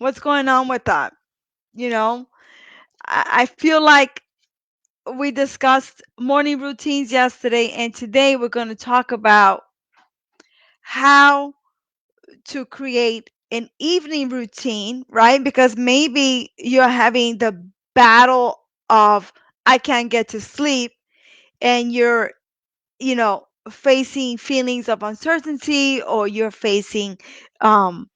What's going on with that? You know, I feel like we discussed morning routines yesterday, and today we're going to talk about how to create an evening routine, right? Because maybe you're having the battle of I can't get to sleep, and you're, facing feelings of uncertainty, or you're facing um,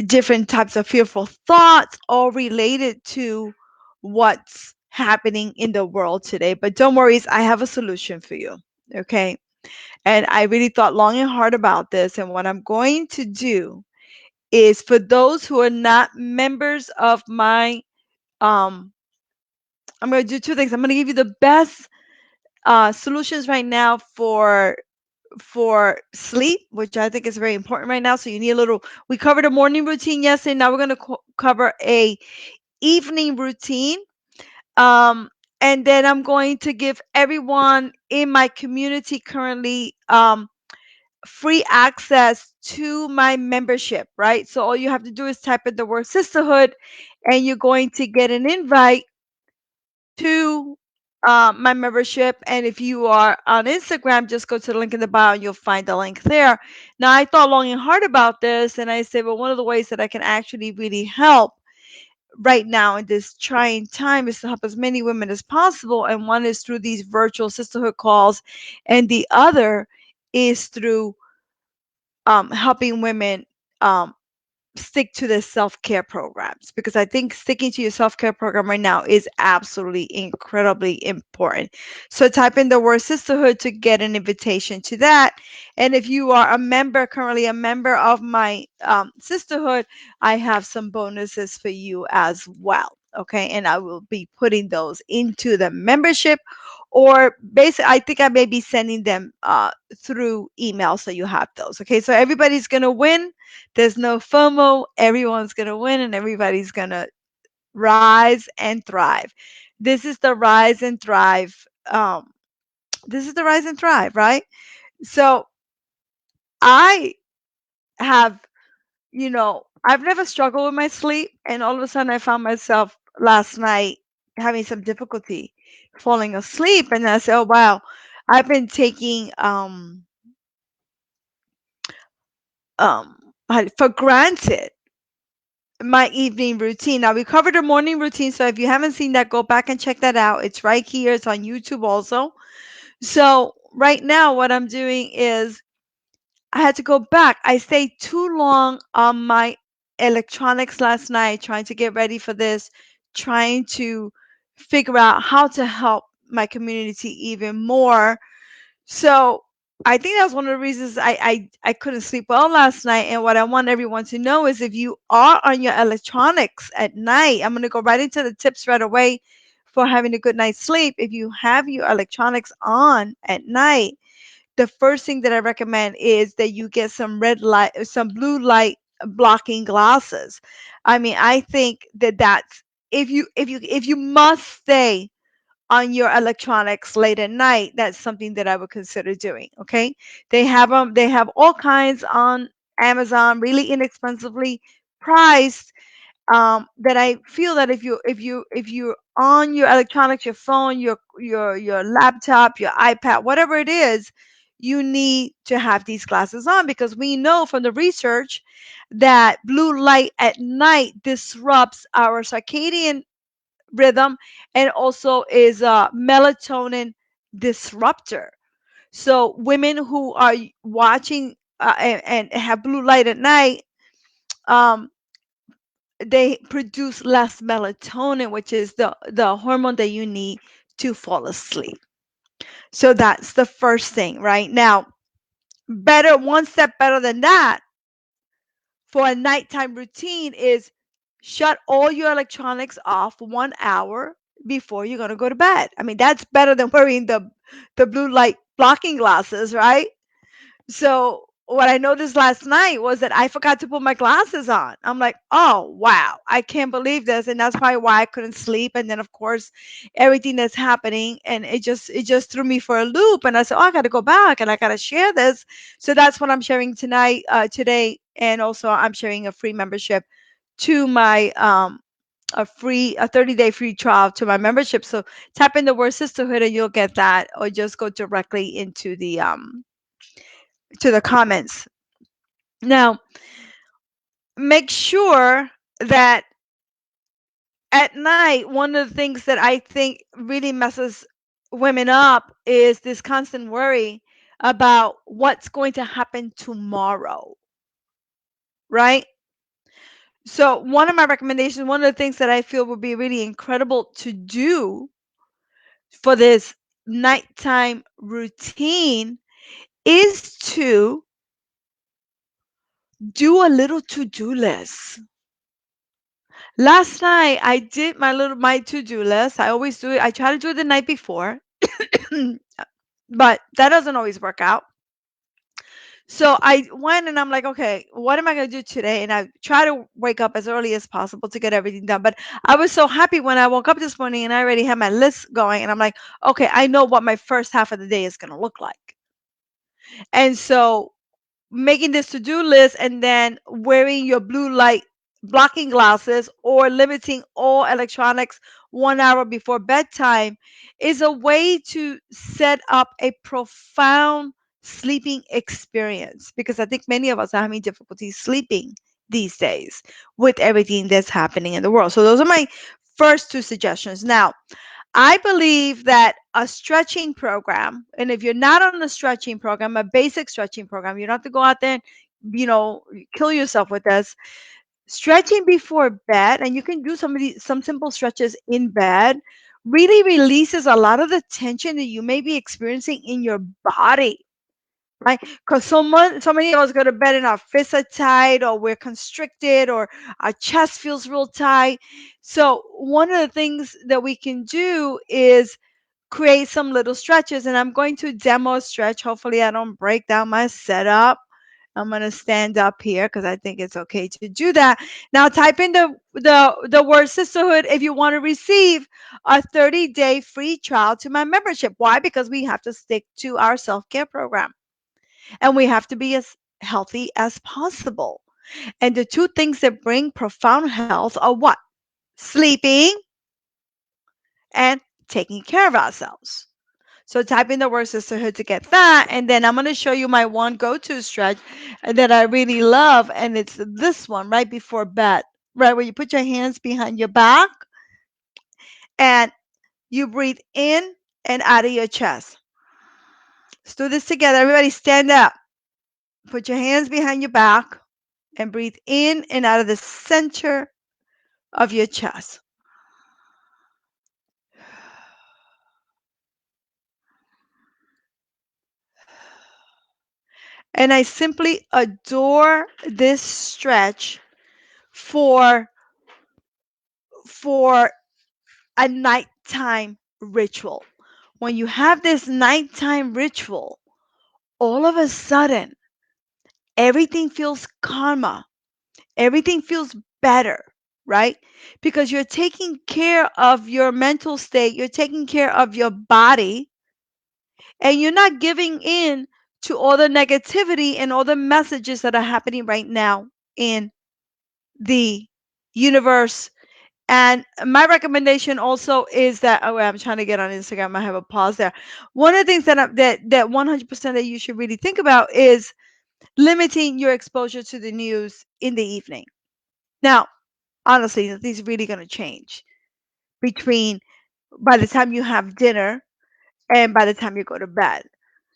different types of fearful thoughts, all related to what's happening in the world today. But don't worry, I have a solution for you. Okay. And I really thought long and hard about this. And what I'm going to do is, for those who are not members of my, um, I'm going to do two things. I'm going to give you the best solutions right now for sleep, which I think is very important right now. So you need a little. We covered a morning routine yesterday. Now we're going to cover a evening routine. Um, and then I'm going to give everyone in my community currently free access to my membership, right? So all you have to do is type in the word sisterhood, and you're going to get an invite to my membership. And if you are on Instagram, just go to the link in the bio and you'll find the link there. Now, I thought long and hard about this, and I said, well, one of the ways that I can actually really help right now in this trying time is to help as many women as possible. And one is through these virtual sisterhood calls, and the other is through helping women um, stick to the self-care programs, because I think sticking to your self-care program right now is absolutely incredibly important. So type in the word sisterhood to get an invitation to that. And if you are a member, currently a member of my sisterhood, I have some bonuses for you as well. Okay. And I will be putting those into the membership, or basically, I think I may be sending them through email, so you have those. Okay. So everybody's going to win. There's no FOMO. Everyone's going to win, and everybody's going to rise and thrive. This is the rise and thrive. This is the rise and thrive, right? So I have, I've never struggled with my sleep, and all of a sudden I found myself last night having some difficulty falling asleep, and I said, "Oh wow, I've been taking for granted my evening routine." Now we covered the morning routine, so if you haven't seen that, go back and check that out. It's right here. It's on YouTube also. So right now, what I'm doing is I had to go back. I stayed too long on my electronics last night trying to get ready for this, trying to figure out how to help my community even more. So I think that was one of the reasons I couldn't sleep well last night. And what I want everyone to know is, if you are on your electronics at night, I'm going to go right into the tips right away for having a good night's sleep. If you have your electronics on at night, the first thing that I recommend is that you get some red light, some blue light blocking glasses. I mean, I think that that's, if you must stay on your electronics late at night, that's something that I would consider doing. Okay. They have all kinds on Amazon, really inexpensively priced, that I feel that if you're on your electronics, your phone, your laptop, your iPad, whatever it is, you need to have these glasses on, because we know from the research that blue light at night disrupts our circadian rhythm, and also is a melatonin disruptor. So women who are watching and have blue light at night, um, they produce less melatonin, which is the hormone that you need to fall asleep. So that's the first thing. Right now, better, one step better than that for a nighttime routine is shut all your electronics off 1 hour before you're going to go to bed. I mean, that's better than wearing the blue light blocking glasses, right? So what I noticed last night was that I forgot to put my glasses on. I'm like, oh wow, I can't believe this, and that's probably why I couldn't sleep. And then of course, everything that's happening, and it just threw me for a loop. And I said, oh, I got to go back and I got to share this. So that's what I'm sharing tonight, today, and also I'm sharing a free membership to my a 30-day free trial to my membership. So type in the word sisterhood and you'll get that, or just go directly into the to the comments. Now, make sure that at night, one of the things that I think really messes women up is this constant worry about what's going to happen tomorrow, right? So, one of my recommendations, one of the things that I feel would be really incredible to do for this nighttime routine is to do a little to-do list. Last night I did my to-do list. I always do it. I try to do it the night before, but that doesn't always work out. So I went and I'm like, okay, what am I going to do today? And I try to wake up as early as possible to get everything done. But I was so happy when I woke up this morning and I already had my list going. And I'm like, okay, I know what my first half of the day is going to look like. And so making this to-do list and then wearing your blue light blocking glasses or limiting all electronics 1 hour before bedtime is a way to set up a profound sleeping experience, because I think many of us are having difficulty sleeping these days with everything that's happening in the world. So those are my first two suggestions. Now, I believe that a stretching program, and if you're not on the stretching program, a basic stretching program, you don't have to go out there and, kill yourself with this. Stretching before bed, and you can do some simple stretches in bed, really releases a lot of the tension that you may be experiencing in your body. Right? Because so many of us go to bed and our fists are tight, or we're constricted, or our chest feels real tight. So one of the things that we can do is create some little stretches, and I'm going to demo a stretch. Hopefully I don't break down my setup. I'm going to stand up here because I think it's okay to do that. Now type in the word sisterhood if you want to receive a 30-day free trial to my membership. Why? Because we have to stick to our self-care program and we have to be as healthy as possible. And the two things that bring profound health are what? Sleeping and taking care of ourselves. So type in the word sisterhood to get that. And then I'm going to show you my one go-to stretch that I really love. And it's this one right before bed, right where you put your hands behind your back and you breathe in and out of your chest. Let's do this together. Everybody stand up. Put your hands behind your back and breathe in and out of the center of your chest. And I simply adore this stretch for for a nighttime ritual. When you have this nighttime ritual, all of a sudden everything feels calmer, everything feels better, right? Because you're taking care of your mental state, you're taking care of your body, and you're not giving in to all the negativity and all the messages that are happening right now in the universe. And my recommendation also is that, oh, wait, I'm trying to get on Instagram. I have a pause there. One of the things that 100% that you should really think about is limiting your exposure to the news in the evening. Now, honestly, nothing's really going to change between by the time you have dinner and by the time you go to bed.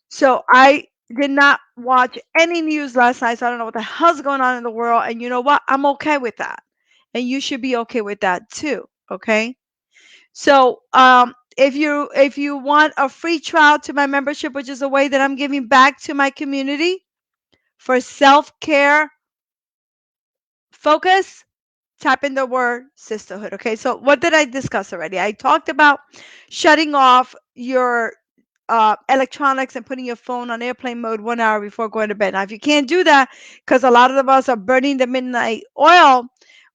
So I did not watch any news last night, so I don't know what the hell's going on in the world. And you know what? I'm okay with that. And you should be okay with that too. Okay. So if you want a free trial to my membership, which is a way that I'm giving back to my community for self-care focus, type in the word sisterhood. Okay. So what did I discuss already? I talked about shutting off your electronics and putting your phone on airplane mode 1 hour before going to bed. Now, if you can't do that, because a lot of us are burning the midnight oil,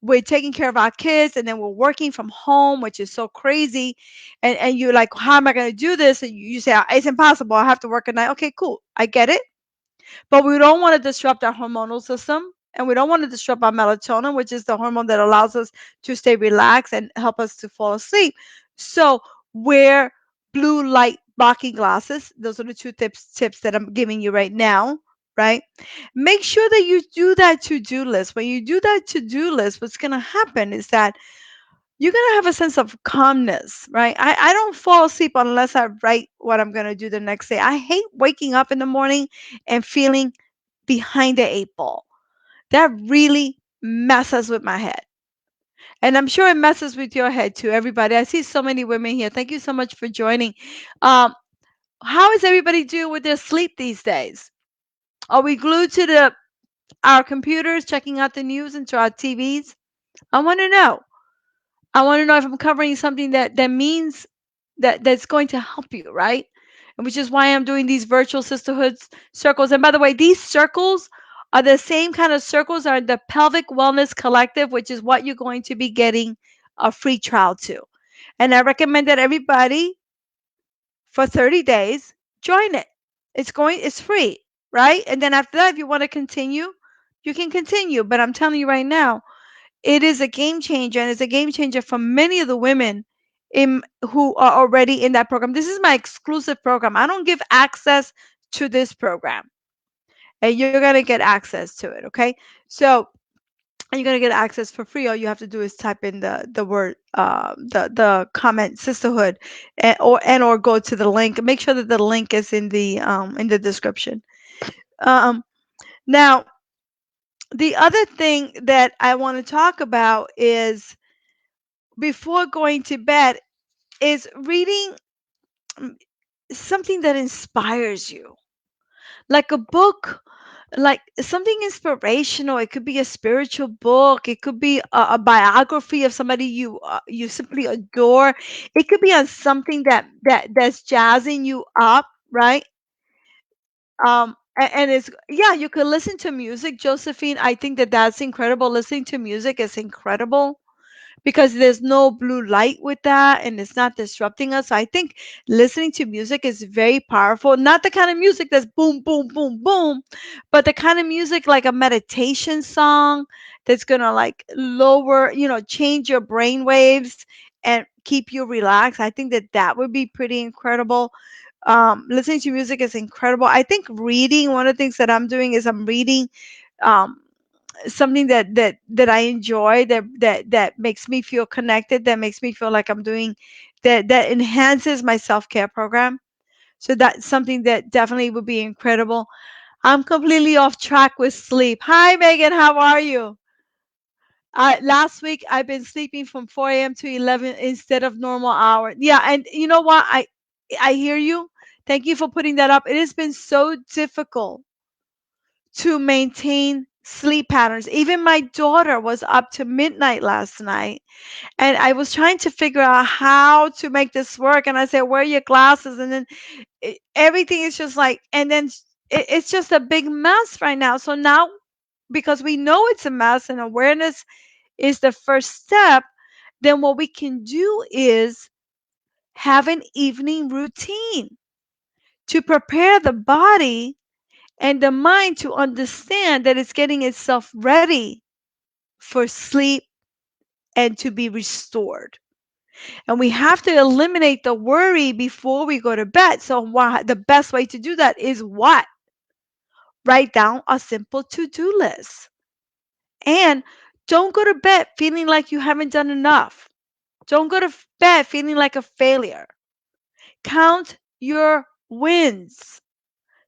we're taking care of our kids and then we're working from home, which is so crazy. And you're like, how am I going to do this? And you say, it's impossible. I have to work at night. Okay, cool. I get it. But we don't want to disrupt our hormonal system. And we don't want to disrupt our melatonin, which is the hormone that allows us to stay relaxed and help us to fall asleep. So wear blue light blocking glasses. Those are the two tips that I'm giving you right now, right? Make sure that you do that to-do list. When you do that to-do list, what's going to happen is that you're going to have a sense of calmness, right? I don't fall asleep unless I write what I'm going to do the next day. I hate waking up in the morning and feeling behind the eight ball. That really messes with my head. And I'm sure it messes with your head too, everybody. I see so many women here. Thank you so much for joining. Um, how is everybody doing with their sleep these days? Are we glued to our computers, checking out the news and to our TVs? I want to know. I want to know if I'm covering something that means that's going to help you, right? And which is why I'm doing these virtual sisterhood circles. And by the way, these circles are the same kind of circles are the Pelvic Wellness Collective, which is what you're going to be getting a free trial to. And I recommend that everybody for 30 days join it. It's free, right? And then after that, if you want to continue, you can continue. But I'm telling you right now, it is a game changer, and it's a game changer for many of the women who are already in that program. This is my exclusive program. I don't give access to this program, and you're going to get access to it, okay? So, and you're going to get access for free. All you have to do is type in the word the comment sisterhood, and or go to the link. Make sure that the link is in the description. Um, Now, the other thing that I want to talk about is before going to bed is reading mm, something that inspires you, like a book, like something inspirational. It could be a spiritual book, it could be a biography of somebody you simply adore. It could be on something that's jazzing you up, right? And it's, yeah, you could listen to music, Josephine. I think that that's incredible. Listening to music is incredible because there's no blue light with that and it's not disrupting us. So I think listening to music is very powerful. Not the kind of music that's boom, boom, boom, boom, but the kind of music like a meditation song that's going to like lower, change your brain waves and keep you relaxed. I think that that would be pretty incredible. Listening to music is incredible. I think reading, one of the things that I'm doing is I'm reading um, something that I enjoy, that makes me feel connected, that makes me feel like I'm doing that enhances my self-care program. So that's something that definitely would be incredible. I'm completely off track with sleep. Hi Megan, how are you? Last week I've been sleeping from 4 a.m. to 11 instead of normal hour. Yeah, and you know what? I hear you. Thank you for putting that up. It has been so difficult to maintain sleep patterns. Even my daughter was up to midnight last night, and I was trying to figure out how to make this work. And I said, "Wear your glasses," and then everything is just like, and then it's just a big mess right now. So now, because we know it's a mess and awareness is the first step, then what we can do is have an evening routine to prepare the body and the mind to understand that it's getting itself ready for sleep and to be restored. And we have to eliminate the worry before we go to bed. So the best way to do that is what? Write down a simple to-do list. And don't go to bed feeling like you haven't done enough. Don't go to bed feeling like a failure. Count your wins.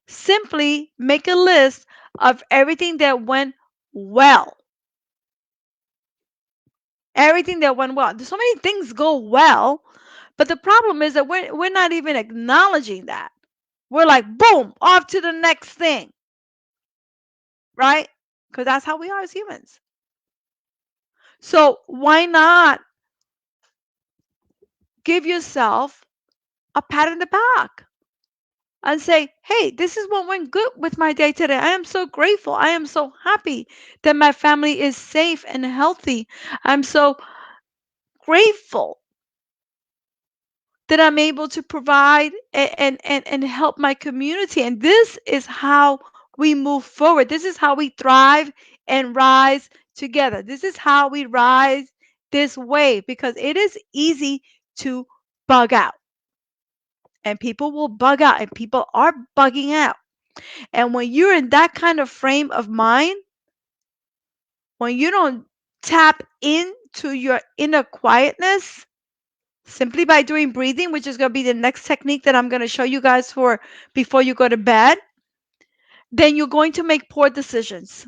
Simply make a list of everything that went well. Everything that went well. So many things go well, but the problem is that we're not even acknowledging that. We're like, boom, off to the next thing, right? Because that's how we are as humans. So why not give yourself a pat in the back and say, hey, this is what went good with my day today. I am so grateful. I am so happy that my family is safe and healthy. I'm so grateful that I'm able to provide and help my community. And this is how we move forward. This is how we thrive and rise together. This is how we rise this wave because it is easy to bug out. And people will bug out, and people are bugging out. And when you're in that kind of frame of mind, when you don't tap into your inner quietness simply by doing breathing, which is going to be the next technique that I'm going to show you guys for before you go to bed, then you're going to make poor decisions.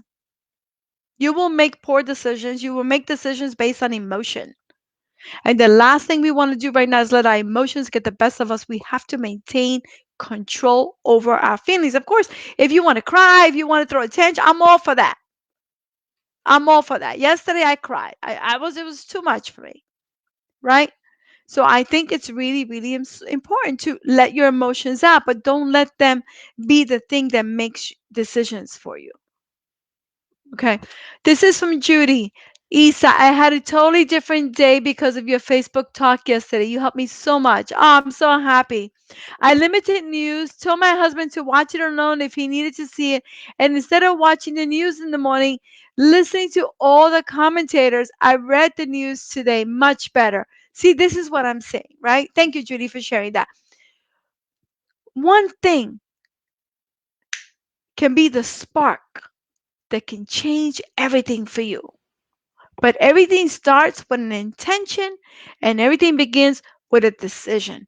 You will make poor decisions. You will make decisions based on emotion. And the last thing we want to do right now is let our emotions get the best of us. We have to maintain control over our feelings. Of course, if you want to cry, if you want to throw a tantrum, I'm all for that. I'm all for that. Yesterday I cried. It was too much for me, right? So I think it's really, really important to let your emotions out, but don't let them be the thing that makes decisions for you. Okay. This is from Judy. Isa, I had a totally different day because of your Facebook talk yesterday. You helped me so much. Oh, I'm so happy. I limited news, told my husband to watch it alone if he needed to see it. And instead of watching the news in the morning, listening to all the commentators, I read the news today much better. See, this is what I'm saying, right? Thank you, Judy, for sharing that. One thing can be the spark that can change everything for you. But everything starts with an intention and everything begins with a decision.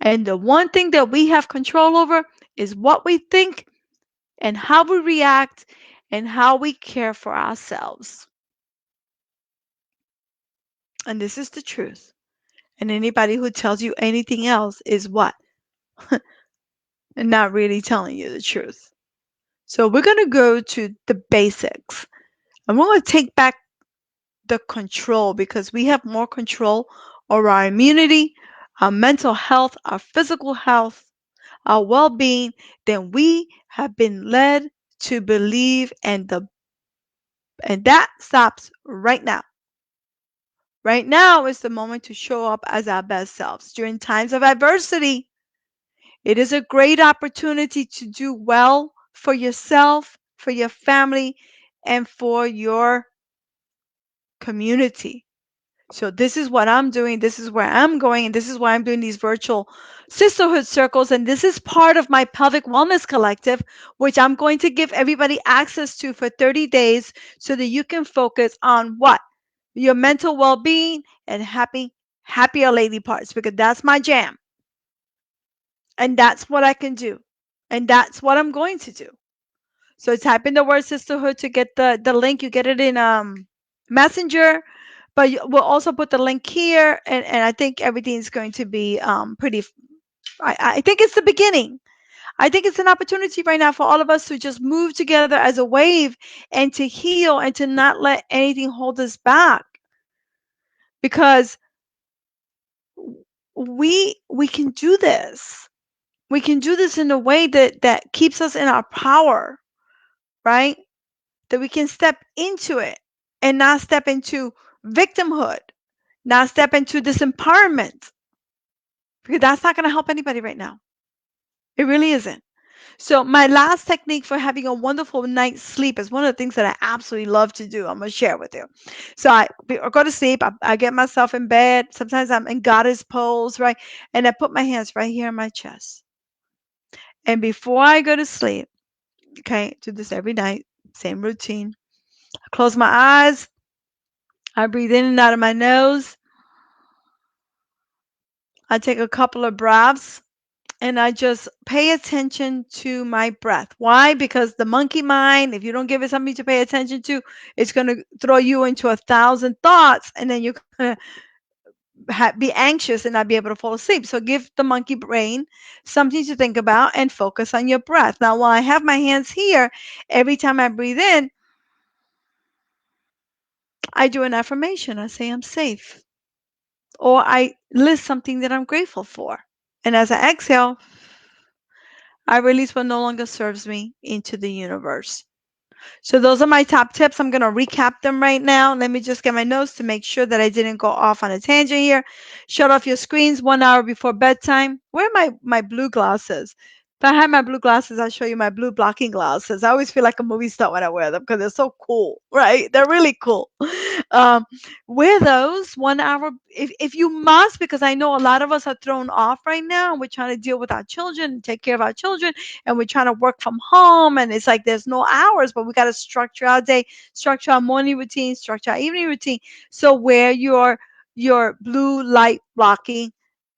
And the one thing that we have control over is what we think and how we react and how we care for ourselves. And this is the truth. And anybody who tells you anything else is what? And not really telling you the truth. So we're going to go to the basics. And we're going to take back the control because we have more control over our immunity, our mental health, our physical health, our well being than we have been led to believe. And that stops right now. Right now is the moment to show up as our best selves. During times of adversity, it is a great opportunity to do well for yourself, for your family, and for your community. So this is what I'm doing. This is where I'm going. And this is why I'm doing these virtual sisterhood circles. And this is part of my pelvic wellness collective, which I'm going to give everybody access to for 30 days so that you can focus on what? Your mental well-being and happier lady parts, because that's my jam. And that's what I can do. And that's what I'm going to do. So type in the word sisterhood to get the link. You get it in Messenger, but we'll also put the link here. And I think everything is going to be pretty. I think it's the beginning. I think it's an opportunity right now for all of us to just move together as a wave and to heal and to not let anything hold us back because we can do this. We can do this in a way that keeps us in our power, right? That we can step into it and not step into victimhood, not step into disempowerment, because that's not going to help anybody right now. It really isn't. So, my last technique for having a wonderful night's sleep is one of the things that I absolutely love to do. I'm going to share with you. So, I go to sleep, I get myself in bed. Sometimes I'm in goddess pose, right? And I put my hands right here in my chest. And before I go to sleep, okay, do this every night, same routine. I close my eyes, I breathe in and out of my nose. I take a couple of breaths and I just pay attention to my breath. Why? Because the monkey mind, if you don't give it something to pay attention to, it's going to throw you into 1,000 thoughts and then you're going to be anxious and not be able to fall asleep. So give the monkey brain something to think about and focus on your breath. Now, while I have my hands here, every time I breathe in, I do an affirmation. I say I'm safe. Or I list something that I'm grateful for. And as I exhale, I release what no longer serves me into the universe. So those are my top tips. I'm going to recap them right now. Let me just get my notes to make sure that I didn't go off on a tangent here. Shut off your screens 1 hour before bedtime. Where are my blue glasses? If I had my blue glasses, I'll show you my blue blocking glasses. I always feel like a movie star when I wear them because they're so cool, right? They're really cool. Um, wear those 1 hour if you must, because I know a lot of us are thrown off right now and we're trying to deal with our children and take care of our children and we're trying to work from home and it's like there's no hours, but we got to structure our day, structure our morning routine, structure our evening routine. So wear your blue light blocking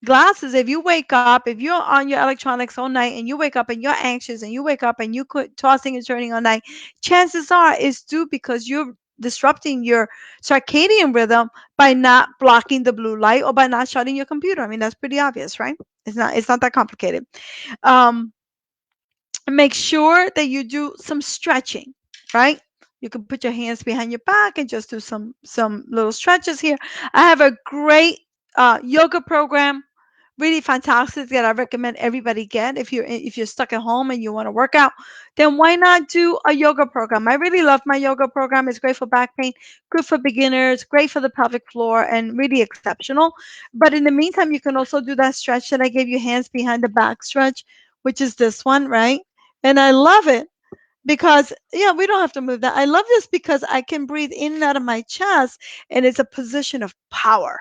glasses. If you wake up, if you're on your electronics all night and you wake up and you're anxious and you wake up and you could tossing and turning all night, chances are it's due because you're disrupting your circadian rhythm by not blocking the blue light or by not shutting your computer. I mean, that's pretty obvious, right? It's not that complicated. Um, Make sure that you do some stretching, right? You can put your hands behind your back and just do some little stretches here. I have a great yoga program, really fantastic, that I recommend everybody get. If you're stuck at home and you want to work out, then why not do a yoga program? I really love my yoga program. It's great for back pain, good for beginners, great for the pelvic floor, and really exceptional. But in the meantime, you can also do that stretch that I gave you, hands behind the back stretch, which is this one, right? And I love it because, yeah, we don't have to move that. I love this because I can breathe in and out of my chest, and it's a position of power,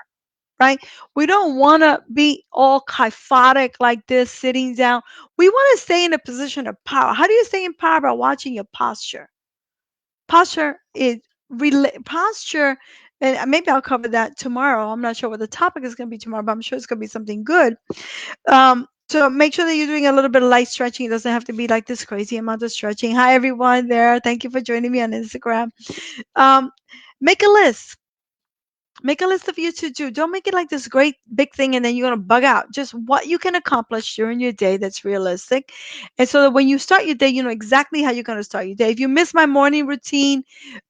right? We don't want to be all kyphotic like this, sitting down. We want to stay in a position of power. How do you stay in power? By watching your posture. Posture is posture, and maybe I'll cover that tomorrow. I'm not sure what the topic is going to be tomorrow, but I'm sure it's going to be something good. So make sure that you're doing a little bit of light stretching. It doesn't have to be like this crazy amount of stretching. Hi, everyone there. Thank you for joining me on Instagram. Um, make a list. Make a list of you to do. Don't make it like this great big thing and then you're going to bug out. Just what you can accomplish during your day that's realistic. And so that when you start your day, you know exactly how you're going to start your day. If you miss my morning routine,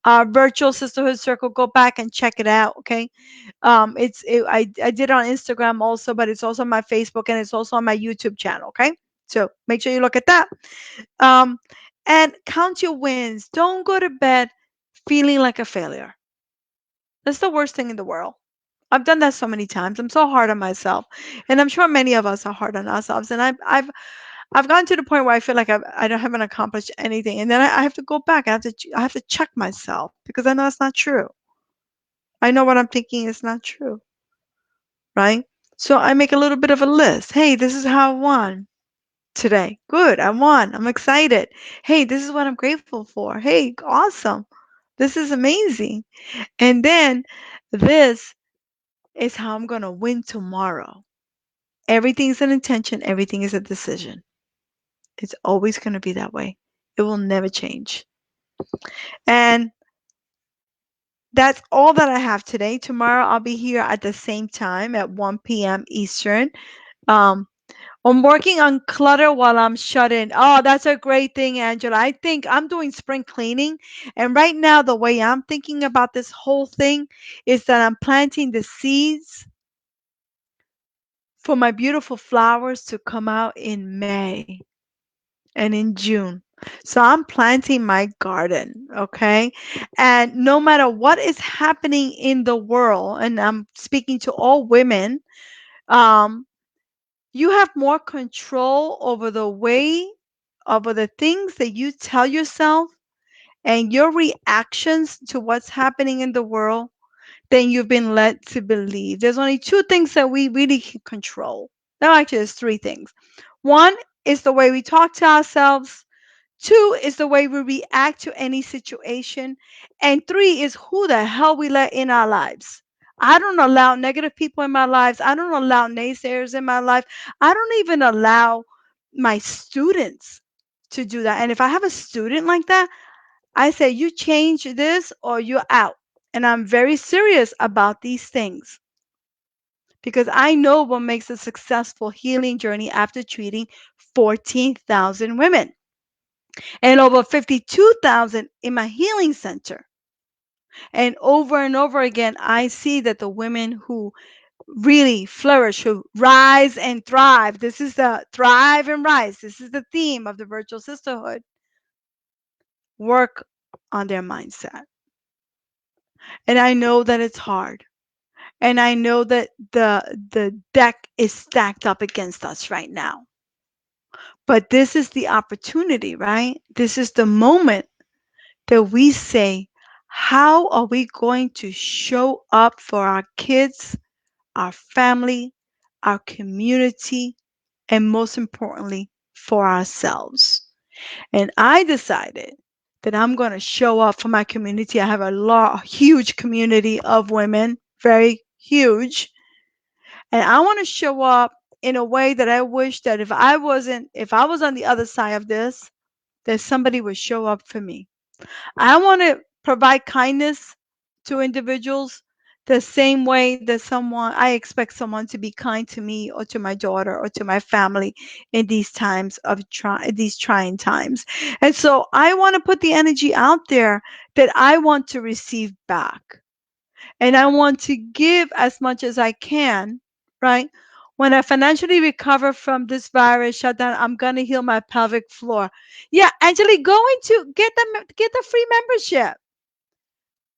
Virtual Sisterhood Circle, go back and check it out. Okay. I did it on Instagram also, but it's also on my Facebook and it's also on my YouTube channel. Okay. So make sure you look at that. Um, and count your wins. Don't go to bed feeling like a failure. That's the worst thing in the world. I've done that so many times. I'm so hard on myself, and I'm sure many of us are hard on ourselves. And I've gotten to the point where I feel like I don't haven't accomplished anything, and then I have to go back. I have to check myself because I know it's not true. I know what I'm thinking is not true, right? So I make a little bit of a list. Hey, this is how I won today. Good, I won. I'm excited. Hey, this is what I'm grateful for. Hey, awesome. This is amazing. And then this is how I'm gonna win tomorrow. Everything is an intention, everything is a decision. It's always going to be that way. It will never change. And that's all that I have today. Tomorrow I'll be here at the same time at 1 p.m. Eastern. Um, I'm working on clutter while I'm shut in. Oh, that's a great thing, Angela. I think I'm doing spring cleaning. And right now, the way I'm thinking about this whole thing is that I'm planting the seeds for my beautiful flowers to come out in May and in June. So I'm planting my garden, okay? And no matter what is happening in the world, and I'm speaking to all women, um, you have more control over the way, over the things that you tell yourself and your reactions to what's happening in the world than you've been led to believe. There's only two things that we really can control. No, actually, there's three things. One is the way we talk to ourselves. Two is the way we react to any situation. And three is who the hell we let in our lives. I don't allow negative people in my lives. I don't allow naysayers in my life. I don't even allow my students to do that. And if I have a student like that, I say, you change this or you're out. And I'm very serious about these things because I know what makes a successful healing journey after treating 14,000 women and over 52,000 in my healing center. And over again, I see that the women who really flourish, who rise and thrive, this is the thrive and rise, this is the theme of the virtual sisterhood, work on their mindset. And I know that it's hard. And I know that the deck is stacked up against us right now. But this is the opportunity, right? This is the moment that we say, how are we going to show up for our kids, our family, our community, and most importantly, for ourselves? And I decided that I'm going to show up for my community. I have a huge community of women, very huge. And I want to show up in a way that I wish that if I was on the other side of this, that somebody would show up for me. I want to provide kindness to individuals the same way that I expect someone to be kind to me or to my daughter or to my family in these times of these trying times. And so I want to put the energy out there that I want to receive back. And I want to give as much as I can, right? When I financially recover from this virus shutdown, I'm gonna heal my pelvic floor. Yeah, Angelique, go into get the free membership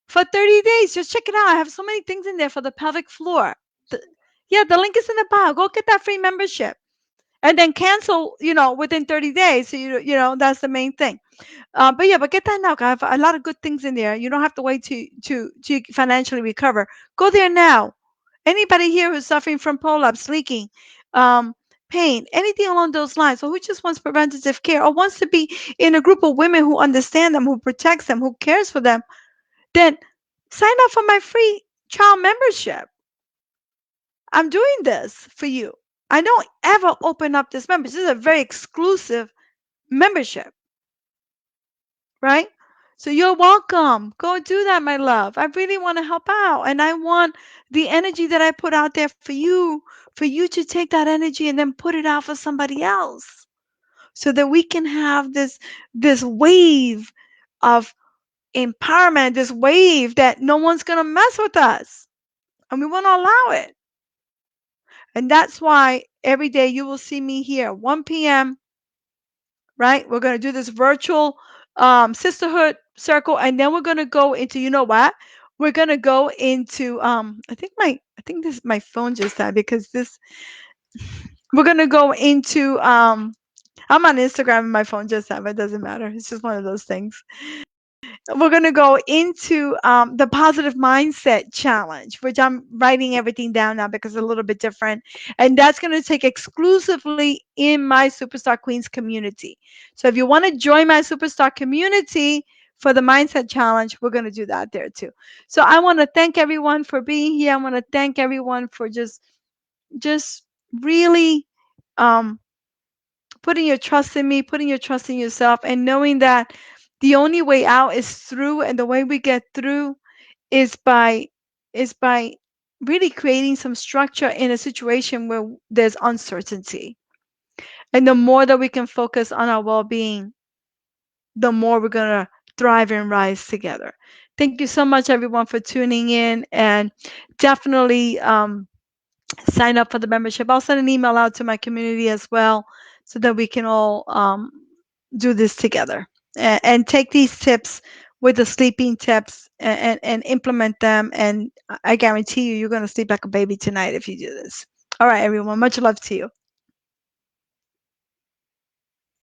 for 30 days. Just check it out. I have so many things in there for the pelvic floor. The- yeah, the link is in the bio. Go get that free membership. And then cancel, within 30 days. So that's the main thing. But yeah, but get that now. 'Cause I have a lot of good things in there. You don't have to wait to financially recover. Go there now. Anybody here who's suffering from prolapse, leaking, um, pain, anything along those lines, or who just wants preventative care, or wants to be in a group of women who understand them, who protects them, who cares for them, then sign up for my free child membership. I'm doing this for you. I don't ever open up this membership. This is a very exclusive membership, right? So you're welcome. Go do that, my love. I really want to help out. And I want the energy that I put out there for you to take that energy and then put it out for somebody else. So that we can have this wave of empowerment, this wave that no one's gonna mess with us. And we want to allow it. And that's why every day you will see me here, 1 p.m., right? We're going to do this virtual sisterhood circle, and then we're going to go into, you know what? We're going to go into, I think this, my phone just died because we're going to go into, I'm on Instagram and my phone just died, but it doesn't matter. It's just one of those things. We're going to go into the positive mindset challenge, which I'm writing everything down now because it's a little bit different. And that's going to take exclusively in my Superstar Queens community. So if you want to join my Superstar community for the mindset challenge, we're going to do that there too. So I want to thank everyone for being here. I want to thank everyone for just really um, putting your trust in me, putting your trust in yourself, and knowing that the only way out is through, and the way we get through is by really creating some structure in a situation where there's uncertainty. And the more that we can focus on our well-being, the more we're going to thrive and rise together. Thank you so much, everyone, for tuning in, and definitely sign up for the membership. I'll send an email out to my community as well so that we can all do this together, and take these tips with the sleeping tips, and implement them. And I guarantee you, you're going to sleep like a baby tonight if you do this. All right, everyone. Much love to you.